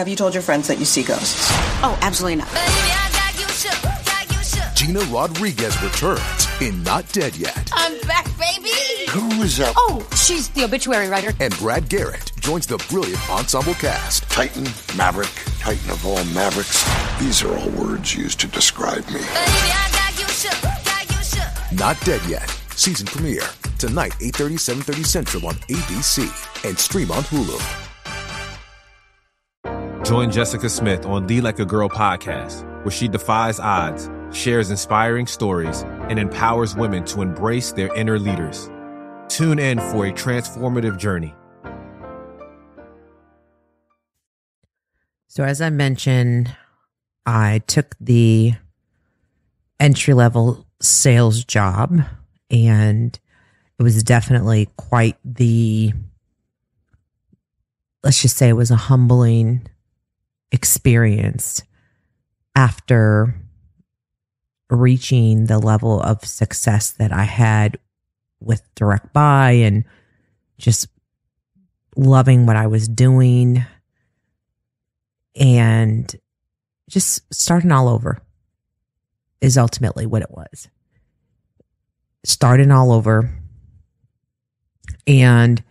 Have you told your friends that you see ghosts? Oh, absolutely not. Gina Rodriguez returns in Not Dead Yet. I'm back, baby. Who is that? Oh, she's the obituary writer. And Brad Garrett joins the brilliant ensemble cast. Titan, Maverick, Titan of all Mavericks. These are all words used to describe me. Not Dead Yet. Season premiere. Tonight, 8:30, 7:30 Central on ABC. And stream on Hulu. Join Jessica Smith on Lead Like a Girl podcast, where she defies odds, shares inspiring stories, and empowers women to embrace their inner leaders. Tune in for a transformative journey. So as I mentioned, I took the entry-level sales job, and it was definitely quite the, let's just say it was a humbling experience after reaching the level of success that I had with direct buy and just loving what I was doing and just starting all over is ultimately what it was. Starting all over and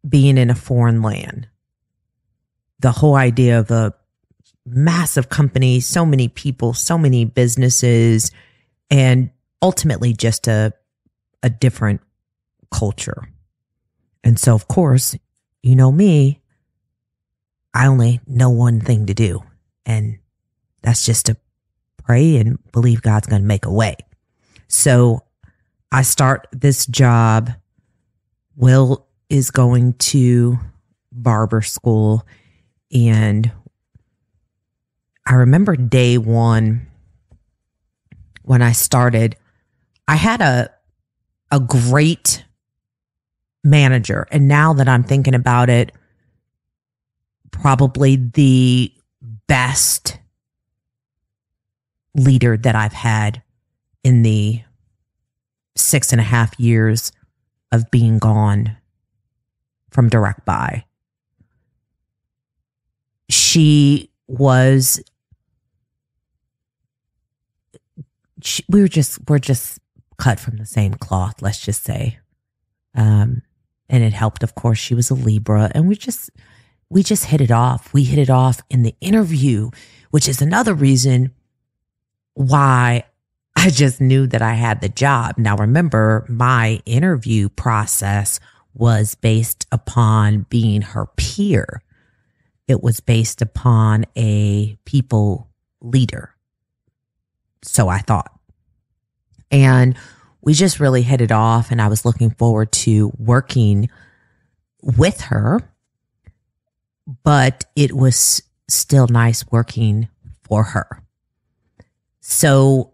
being in a foreign land. The whole idea of a massive company, so many people, so many businesses, and ultimately just a different culture. And so, of course, you know me, I only know one thing to do, and that's just to pray and believe God's going to make a way. So I start this job. Will is going to barber school, and I remember day one when I started, I had a great manager. And now that I'm thinking about it, probably the best leader that I've had in the 6.5 years of being gone from direct buy. We're just cut from the same cloth, let's just say. And it helped, of course, she was a Libra, and we just hit it off. We hit it off in the interview, which is another reason why I just knew that I had the job. Now, remember, my interview process was based upon being her peer. It was based upon a people leader. So I thought. And we just really hit it off, and I was looking forward to working with her, but it was still nice working for her. So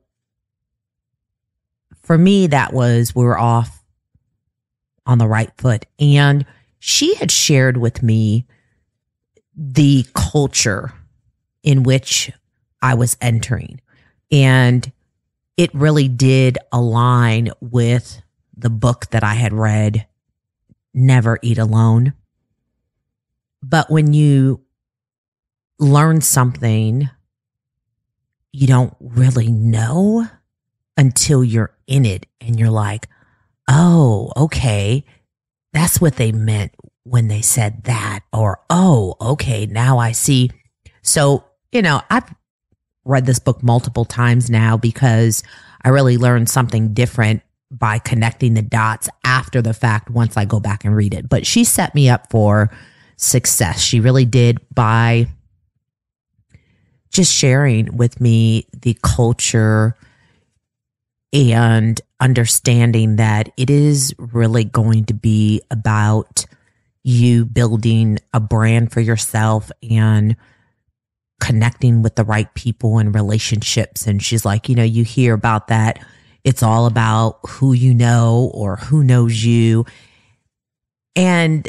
for me, we were off on the right foot. And she had shared with me the culture in which I was entering. And it really did align with the book that I had read, Never Eat Alone. But when you learn something, you don't really know until you're in it and you're like, oh, okay, that's what they meant when they said that. Or, oh, okay, now I see. So, I've read this book multiple times now because I really learned something different by connecting the dots after the fact once I go back and read it. But she set me up for success. She really did by just sharing with me the culture and understanding that it is really going to be about you building a brand for yourself and connecting with the right people and relationships. And she's like, you hear about that. It's all about who you know or who knows you. And,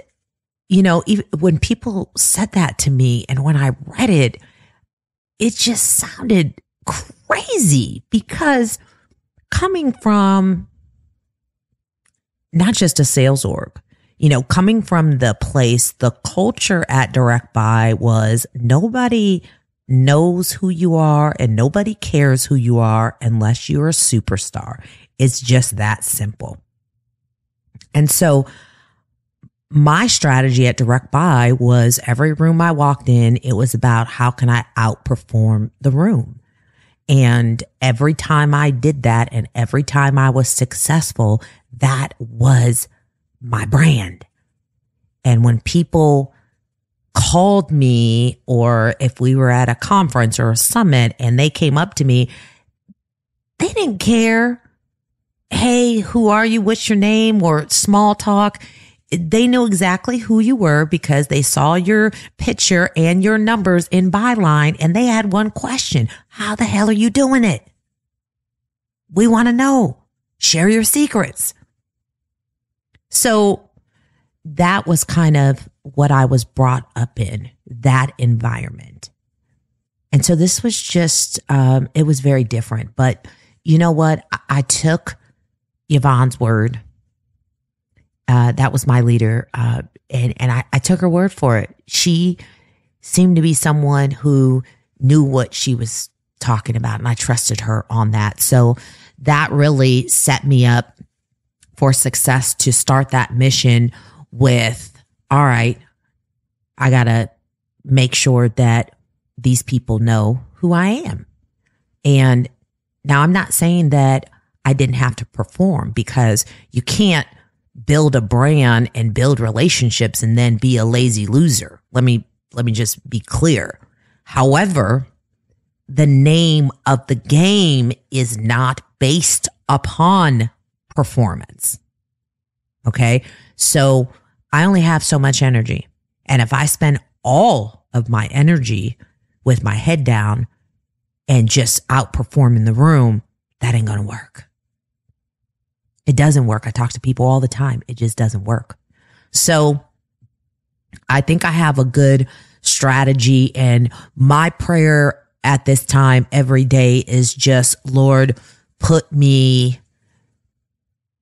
even when people said that to me and when I read it, it just sounded crazy because coming from not just a sales org, coming from the place, the culture at Direct Buy was nobody knows who you are and nobody cares who you are unless you're a superstar. It's just that simple. And so my strategy at Direct Buy was every room I walked in, it was about how can I outperform the room? And every time I did that and every time I was successful, that was my brand. And when people called me, or if we were at a conference or a summit and they came up to me, they didn't care. Hey, who are you? What's your name? Or small talk. They knew exactly who you were because they saw your picture and your numbers in byline, and they had one question. How the hell are you doing it? We want to know. Share your secrets. So that was kind of what I was brought up in, that environment. And so this was just, it was very different. But you know what? I took Yvonne's word. That was my leader. And I took her word for it. She seemed to be someone who knew what she was talking about, and I trusted her on that. So that really set me up for success to start that mission with, all right, I got to make sure that these people know who I am. And now I'm not saying that I didn't have to perform, because you can't build a brand and build relationships and then be a lazy loser. Let me just be clear. However, the name of the game is not based upon performance. Okay. So I only have so much energy. And if I spend all of my energy with my head down and just outperforming the room, that ain't going to work. It doesn't work. I talk to people all the time. It just doesn't work. So I think I have a good strategy, and my prayer at this time every day is just, Lord, put me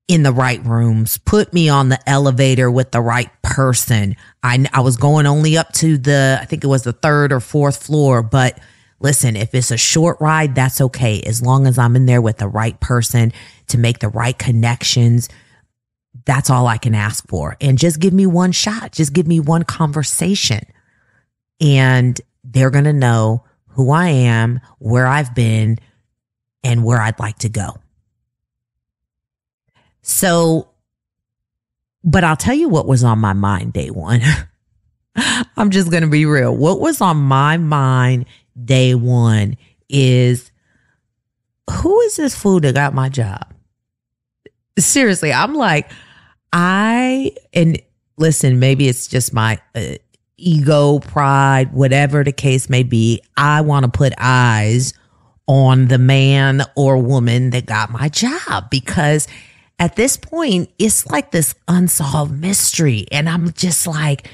in the right rooms, put me on the elevator with the right person. I was going only up to I think it was the 3rd or 4th floor, but listen, if it's a short ride, that's okay. As long as I'm in there with the right person to make the right connections, that's all I can ask for. And just give me one shot. Just give me one conversation. And they're going to know who I am, where I've been, and where I'd like to go. So, but I'll tell you what was on my mind day one. I'm just going to be real. What was on my mind day one is, who is this fool that got my job? Seriously, I'm like, and listen, maybe it's just my ego, pride, whatever the case may be. I want to put eyes on the man or woman that got my job, because at this point, it's like this unsolved mystery. And I'm just like,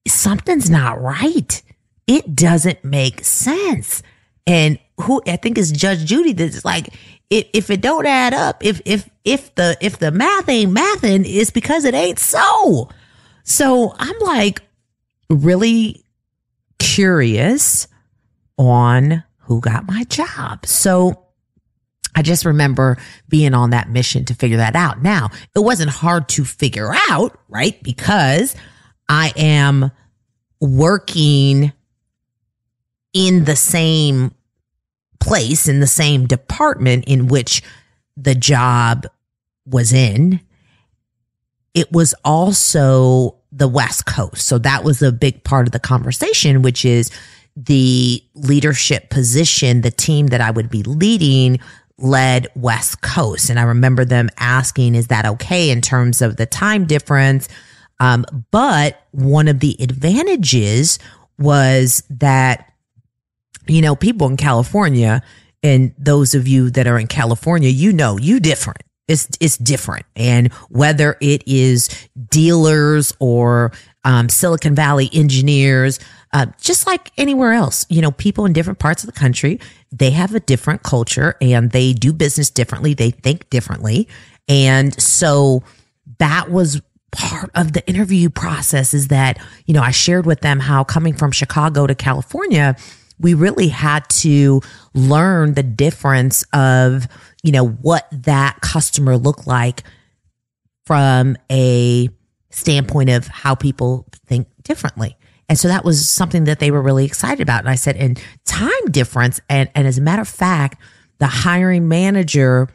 something's not right. It doesn't make sense. And who I think is Judge Judy that's like, if it don't add up, if the math ain't mathing, it's because it ain't so. So I'm like really curious on who got my job. So I just remember being on that mission to figure that out. Now, it wasn't hard to figure out, right? Because I am working in the same place, in the same department in which the job was in. It was also the West Coast. So that was a big part of the conversation, which is the leadership position, the team that I would be leading led West Coast. And I remember them asking, is that okay in terms of the time difference? But one of the advantages was that, you know, people in California, and those of you that are in California, you know, you different. It's different. And whether it is dealers or Silicon Valley engineers, just like anywhere else, you know, people in different parts of the country, they have a different culture and they do business differently. They think differently. And so that was part of the interview process is that, I shared with them how coming from Chicago to California, we really had to learn the difference of, what that customer looked like from a standpoint of how people think differently. And so that was something that they were really excited about. And I said, and time difference. And as a matter of fact, the hiring manager,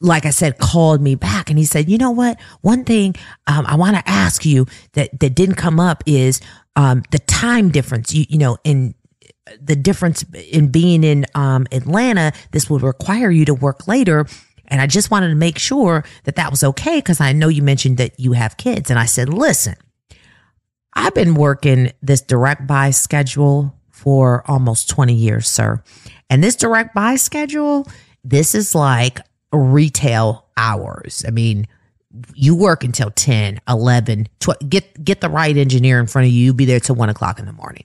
like I said, called me back and he said, you know what? One thing I want to ask you that didn't come up is the time difference. In the difference in being in Atlanta, this would require you to work later. And I just wanted to make sure that was okay because I know you mentioned that you have kids. And I said, listen, I've been working this direct buy schedule for almost 20 years, sir. And this direct buy schedule, this is like retail hours. I mean, you work until 10, 11, 12, get the right engineer in front of you. You'll be there till 1 o'clock in the morning.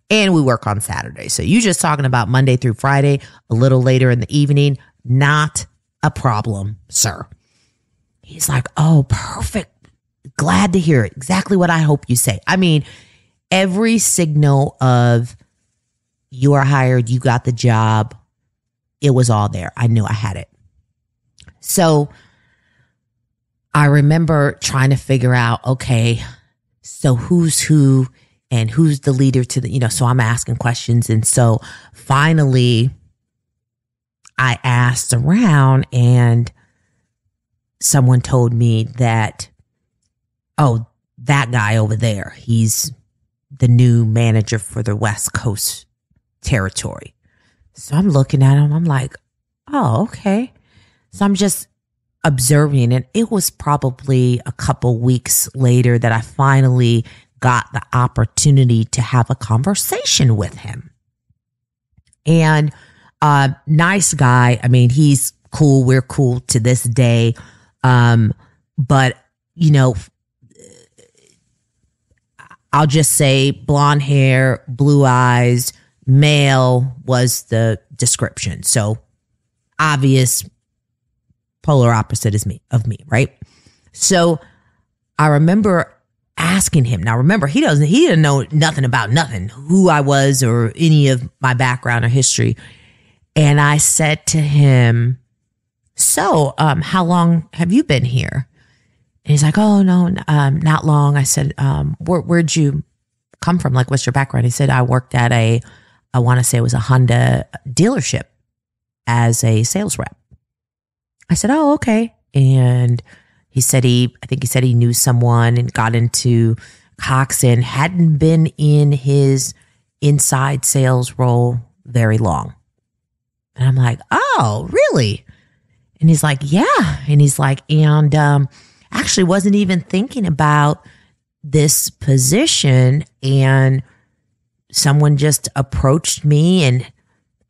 And we work on Saturday. So you just talking about Monday through Friday, a little later in the evening, not a problem, sir. He's like, oh, perfect. Glad to hear it. Exactly what I hope you say. I mean, every signal of you are hired, you got the job, it was all there. I knew I had it. So I remember trying to figure out, okay, so who's who and who's the leader to the, so I'm asking questions. And so finally I asked around and someone told me that, oh, that guy over there, he's the new manager for the West Coast territory. So I'm looking at him. I'm like, oh, okay. So I'm just observing, and it was probably a couple weeks later that I finally got the opportunity to have a conversation with him. And nice guy. I mean, he's cool. We're cool to this day. But I'll just say blonde hair, blue eyes, male was the description. So obvious polar opposite of me, right? So I remember asking him. Now remember, he didn't know nothing about nothing, who I was or any of my background or history. And I said to him, so how long have you been here? And he's like, oh, no, not long. I said, where'd you come from? Like, what's your background? He said, I worked at I want to say it was a Honda dealership as a sales rep. I said, oh, okay. And he said I think he said he knew someone and got into Cox and hadn't been in his inside sales role very long. And I'm like, oh, really? And he's like, yeah. And he's like, and actually wasn't even thinking about this position. And someone just approached me and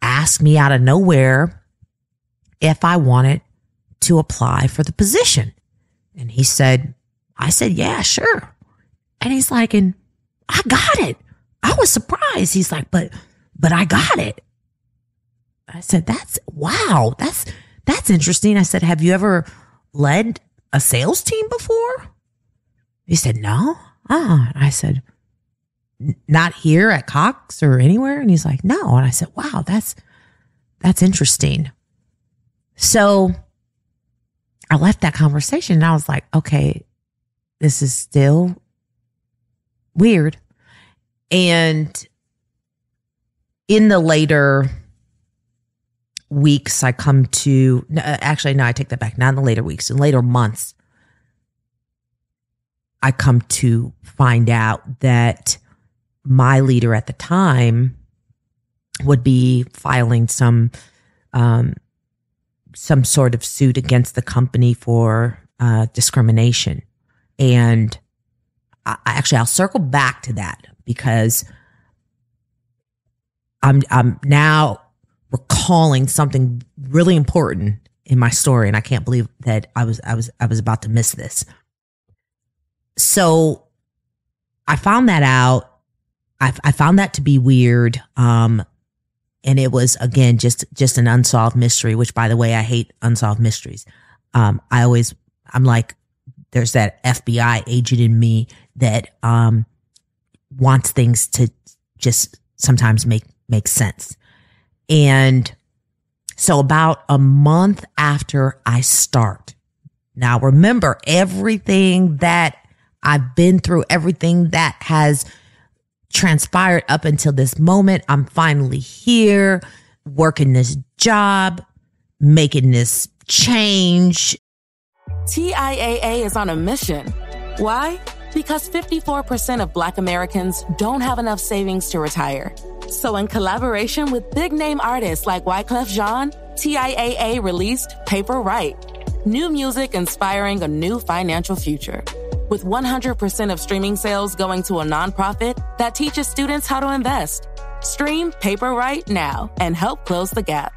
asked me out of nowhere if I wanted to apply for the position. And I said, yeah, sure. And he's like, and I got it. I was surprised. He's like, but I got it. I said, wow, that's interesting. I said, have you ever led a sales team before? He said, no. I said, not here at Cox or anywhere. And he's like, no. And I said, wow, that's interesting. So I left that conversation and I was like, okay, this is still weird. And in the later weeks, I come to, actually, no, I take that back. Not in the later weeks, in later months, I come to find out that my leader at the time would be filing some sort of suit against the company for discrimination. And I'll circle back to that because I'm now recalling something really important in my story, and I can't believe that I was about to miss this. So I found that out. I found that to be weird. And it was, again, just an unsolved mystery, which, by the way, I hate unsolved mysteries. I'm like, there's that FBI agent in me that wants things to just sometimes make sense. And so about a month after I start, now remember everything that I've been through, everything that has transpired up until this moment. I'm finally here, working this job, making this change. TIAA is on a mission. Why? Because 54% of Black Americans don't have enough savings to retire. So in collaboration with big-name artists like Wyclef Jean, TIAA released Paper Right, new music inspiring a new financial future. With 100% of streaming sales going to a nonprofit that teaches students how to invest. Stream Paper Right now and help close the gap.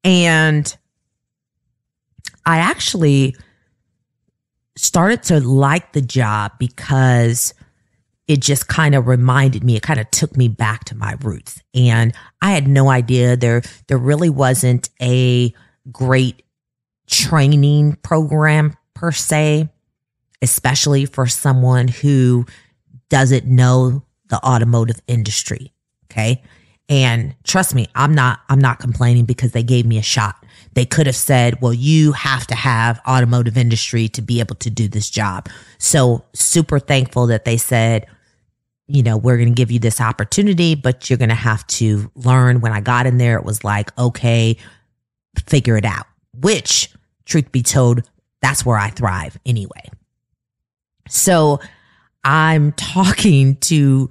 And I actually started to like the job because it just kind of reminded me, it kind of took me back to my roots. And I had no idea there really wasn't a great training program per se, especially for someone who doesn't know the automotive industry. Okay. And trust me, I'm not complaining because they gave me a shot. They could have said, well, you have to have automotive industry to be able to do this job. So super thankful that they said, you know, we're going to give you this opportunity, but you're going to have to learn. When I got in there, it was like, okay, figure it out, which, truth be told, that's where I thrive anyway. So I'm talking to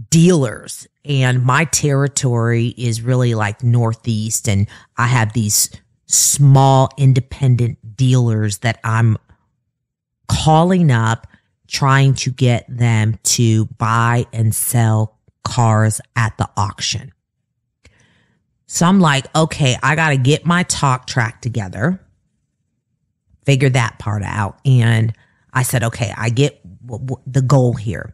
dealers, and my territory is really like Northeast, and I have these small independent dealers that I'm calling up, trying to get them to buy and sell cars at the auction. So I'm like, okay, I got to get my talk track together, figure that part out. And I said, okay, I get the goal here.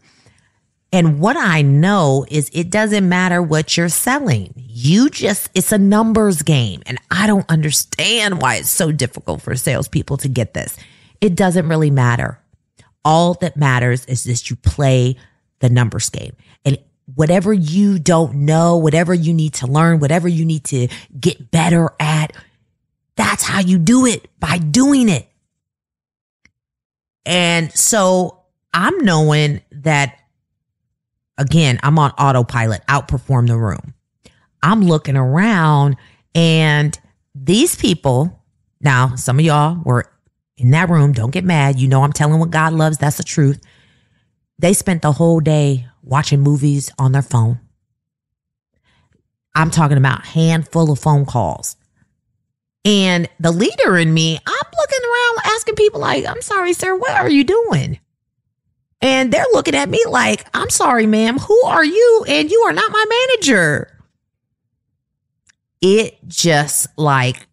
And what I know is it doesn't matter what you're selling. It's a numbers game. And I don't understand why it's so difficult for salespeople to get this. It doesn't really matter. All that matters is that you play the numbers game. And whatever you don't know, whatever you need to learn, whatever you need to get better at, that's how you do it, by doing it. And so I'm knowing that, again, I'm on autopilot, outperform the room. I'm looking around, and these people, now some of y'all were in that room, don't get mad. You know I'm telling what God loves. That's the truth. They spent the whole day watching movies on their phone. I'm talking about handful of phone calls. And the leader in me, I'm looking around asking people like, I'm sorry, sir, what are you doing? And they're looking at me like, I'm sorry, ma'am, who are you? And you are not my manager. It just like,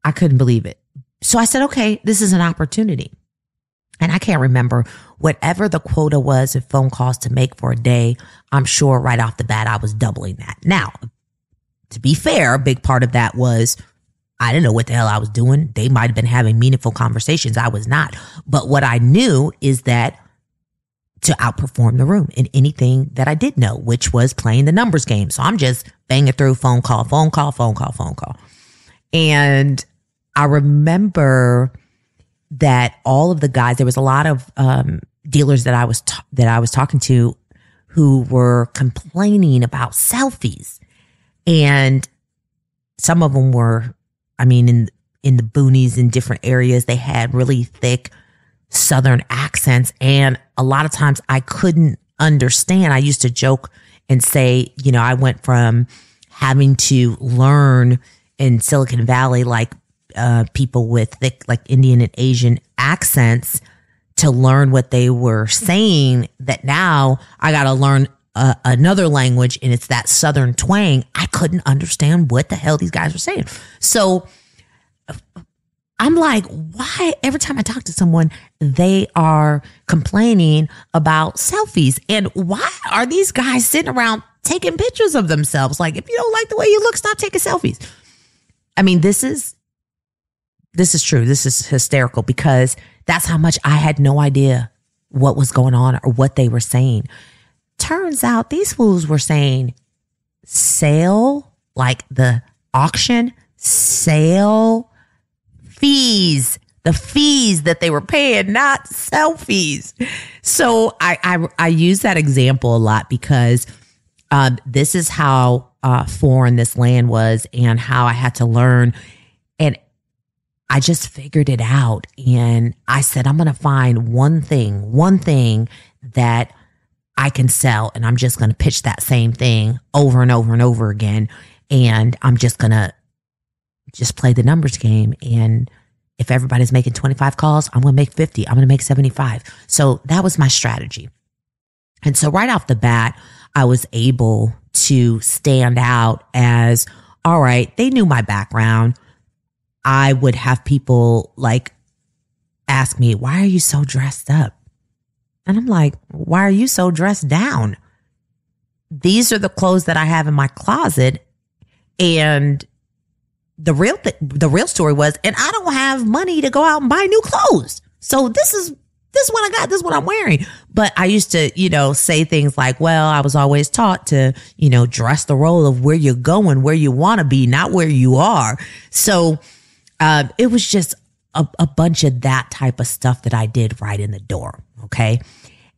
I couldn't believe it. So I said, okay, this is an opportunity. And I can't remember whatever the quota was of phone calls to make for a day. I'm sure right off the bat, I was doubling that. Now, to be fair, a big part of that was I didn't know what the hell I was doing. They might have been having meaningful conversations. I was not. But what I knew is that to outperform the room in anything that I did know, which was playing the numbers game. So I'm just banging through phone call. And I remember that all of the guys, there was a lot of dealers that I was talking to who were complaining about selfies. And some of them were, in the boonies, in different areas, they had really thick Southern accents. And a lot of times I couldn't understand. I used to joke and say, I went from having to learn in Silicon Valley, like people with thick, like Indian and Asian accents, to learn what they were saying, that now I got to learn another language, and it's that Southern twang. I couldn't understand what the hell these guys were saying. So I'm like, why every time I talk to someone, they are complaining about selfies? And why are these guys sitting around taking pictures of themselves? Like, if you don't like the way you look, stop taking selfies. This is This is true. This is hysterical because that's how much I had no idea what was going on or what they were saying. Turns out these fools were saying sale, like the auction, sale fees, the fees that they were paying, not sell fees. So I use that example a lot because this is how foreign this land was and how I had to learn. And I just figured it out. And I said, I'm going to find one thing that I can sell. And I'm just going to pitch that same thing over and over and over again. And I'm just going to just play the numbers game. And if everybody's making 25 calls, I'm going to make 50. I'm going to make 75. So that was my strategy. And so right off the bat, I was able to stand out as, all right, they knew my background. I would have people like ask me, why are you so dressed up? And I'm like, why are you so dressed down? These are the clothes that I have in my closet. And the real story was, and I don't have money to go out and buy new clothes. So this is what I got. This is what I'm wearing. But I used to, say things like, well, I was always taught to, dress the role of where you're going, where you want to be, not where you are. So it was just a bunch of that type of stuff that I did right in the door. Okay.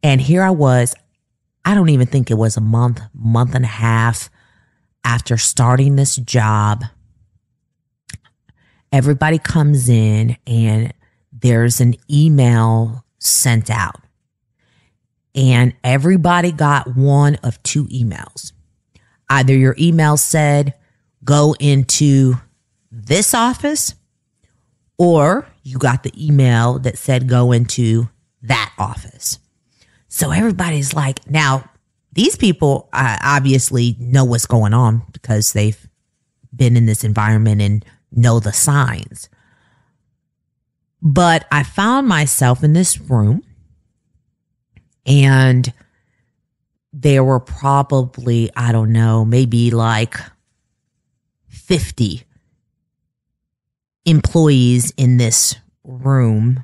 And here I was, I don't even think it was a month and a half after starting this job. Everybody comes in and there's an email sent out. And everybody got one of two emails. Either your email said, go into this office, or you got the email that said, go into that office. So everybody's like, now, these people obviously know what's going on because they've been in this environment and know the signs. But I found myself in this room and there were probably, I don't know, maybe like 50 employees in this room.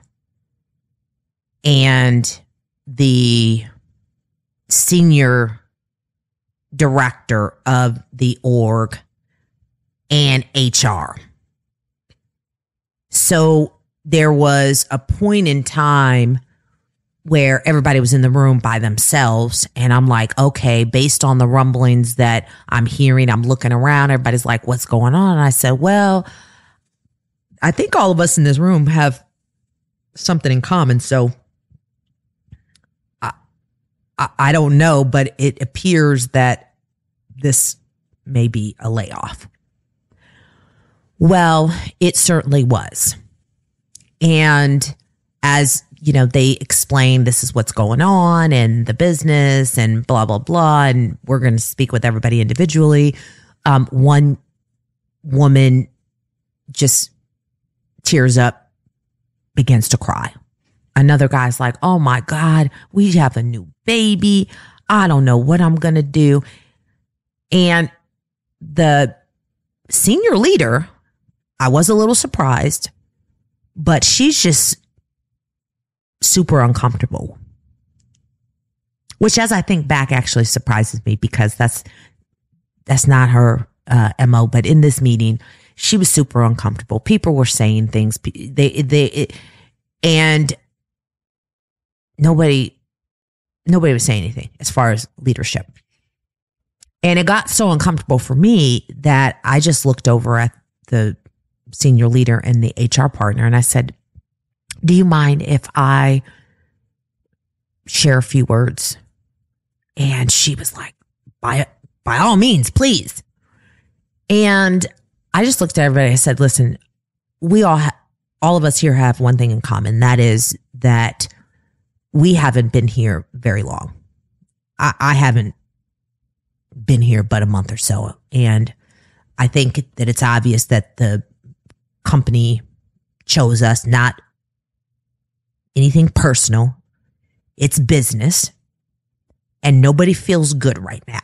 And the senior director of the org and HR. So there was a point in time where everybody was in the room by themselves. And I'm like, okay, based on the rumblings that I'm hearing, I'm looking around, everybody's like, what's going on? And I said, well, I think all of us in this room have something in common. So I don't know, but it appears that this may be a layoff. Well, it certainly was. And as they explained, this is what's going on and the business and blah, blah, blah. And we're going to speak with everybody individually. One woman just tears up, begins to cry. Another guy's like, oh my God, we have a new baby. I don't know what I'm going to do. And the senior leader, I was a little surprised, but she's just super uncomfortable, which as I think back actually surprises me because that's not her MO. But in this meeting, she was super uncomfortable. People were saying things. And nobody was saying anything as far as leadership. And it got so uncomfortable for me that I just looked over at the senior leader and the HR partner and I said, do you mind if I share a few words? And she was like, by all means, please. And I just looked at everybody. I said, listen, we all of us here have one thing in common. That is that we haven't been here very long. I haven't been here but a month or so. And I think that it's obvious that the company chose us, not anything personal. It's business. And nobody feels good right now.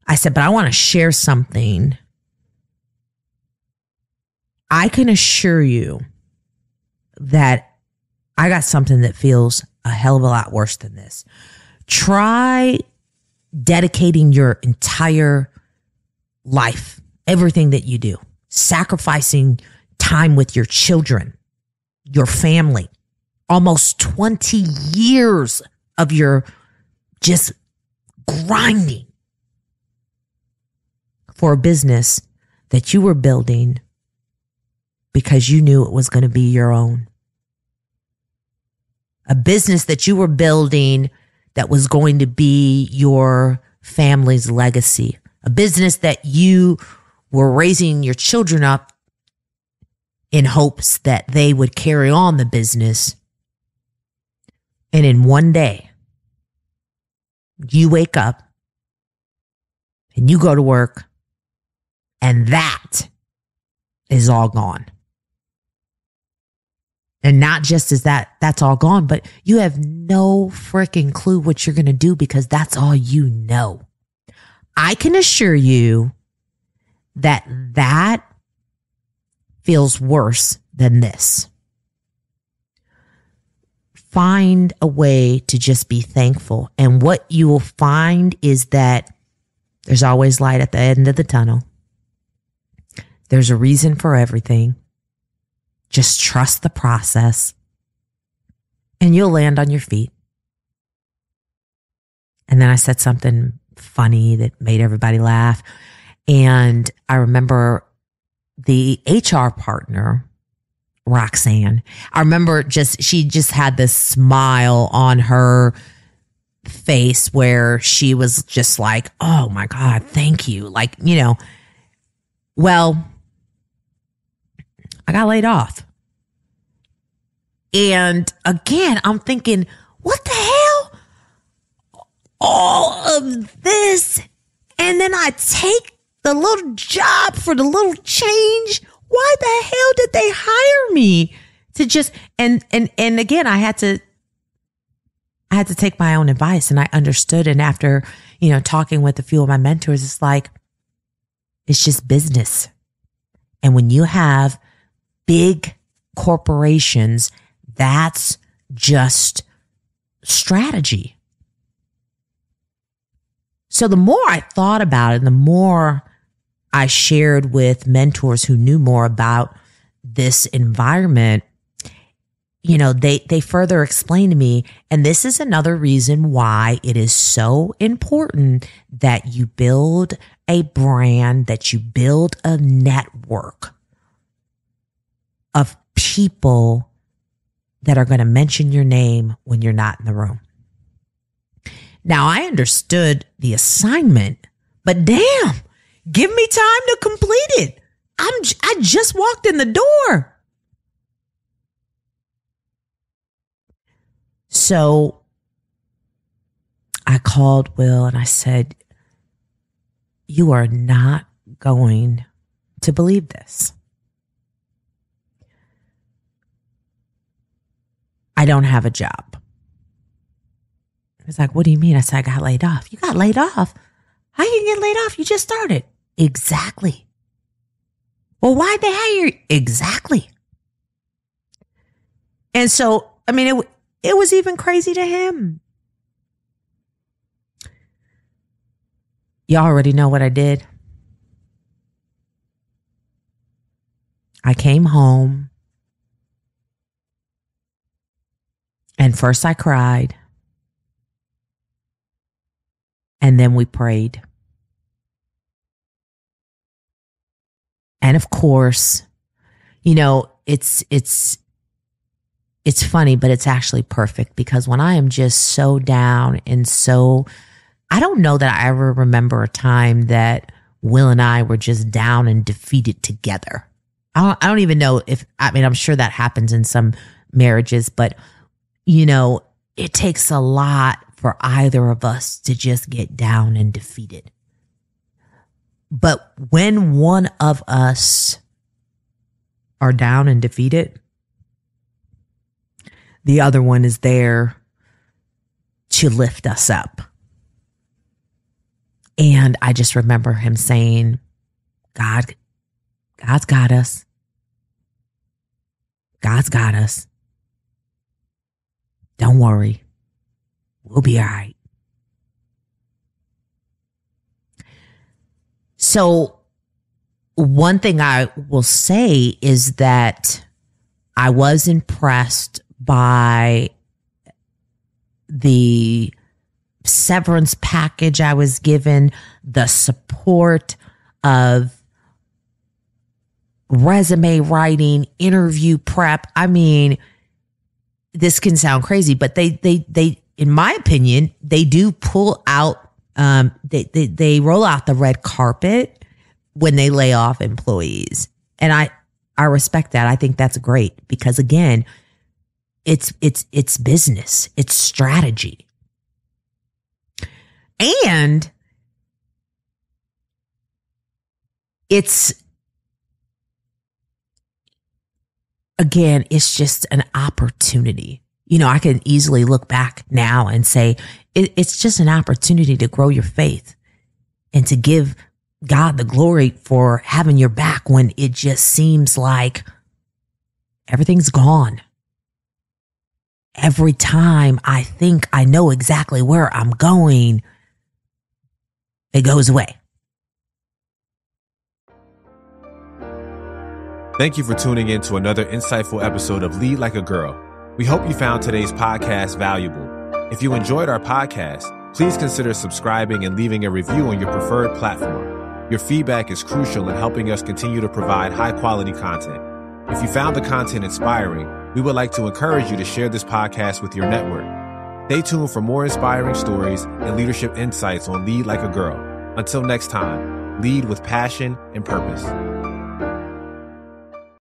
I said, but I want to share something I can assure you that I got something that feels a hell of a lot worse than this. Try dedicating your entire life, everything that you do, sacrificing time with your children, your family, almost 20 years of your just grinding for a business that you were building because you knew it was going to be your own. A business that you were building that was going to be your family's legacy. A business that you were raising your children up in hopes that they would carry on the business. And in one day, you wake up and you go to work and that is all gone. And not just as that's all gone, but you have no freaking clue what you're going to do because that's all you know. I can assure you that that feels worse than this. Find a way to just be thankful. And what you will find is that there's always light at the end of the tunnel. There's a reason for everything. Just trust the process and you'll land on your feet. And then I said something funny that made everybody laugh. And I remember the HR partner, Roxanne, I remember she just had this smile on her face where she was just like, oh my God, thank you. Like, well, I got laid off. And again, I'm thinking, what the hell? All of this. And then I take the little job for the little change. Why the hell did they hire me to just, and again, I had to take my own advice and I understood. And after, talking with a few of my mentors, it's like, it's just business. And when you have big corporations, that's just strategy. So the more I thought about it, the more I shared with mentors who knew more about this environment, they further explained to me, and this is another reason why it is so important that you build a brand, that you build a network of people that are going to mention your name when you're not in the room. Now, I understood the assignment, but damn, give me time to complete it. I just walked in the door. So I called Will and I said, you are not going to believe this. I don't have a job. He's like, what do you mean? I said, I got laid off. You got laid off? How you get laid off? You just started. Exactly. Well, why'd they hire you? Exactly. And so, it was even crazy to him. Y'all already know what I did. I came home. And first I cried. And then we prayed. And of course, it's funny, but it's actually perfect because when I am just so down and so, I don't know that I ever remember a time that Will and I were just down and defeated together. I don't even know I'm sure that happens in some marriages, but it takes a lot for either of us to just get down and defeated. But when one of us are down and defeated, the other one is there to lift us up. And I just remember him saying, God's got us. God's got us. Don't worry. We'll be all right. So one thing I will say is that I was impressed by the severance package I was given, the support of resume writing, interview prep. I mean, this can sound crazy, but they, in my opinion, they do pull out, they roll out the red carpet when they lay off employees. And I respect that. I think that's great because again, it's business, it's strategy. And it's just an opportunity. You know, I can easily look back now and say it's just an opportunity to grow your faith and to give God the glory for having your back when it just seems like everything's gone. Every time I think I know exactly where I'm going, it goes away. Thank you for tuning in to another insightful episode of Lead Like a Girl. We hope you found today's podcast valuable. If you enjoyed our podcast, please consider subscribing and leaving a review on your preferred platform. Your feedback is crucial in helping us continue to provide high-quality content. If you found the content inspiring, we would like to encourage you to share this podcast with your network. Stay tuned for more inspiring stories and leadership insights on Lead Like a Girl. Until next time, lead with passion and purpose.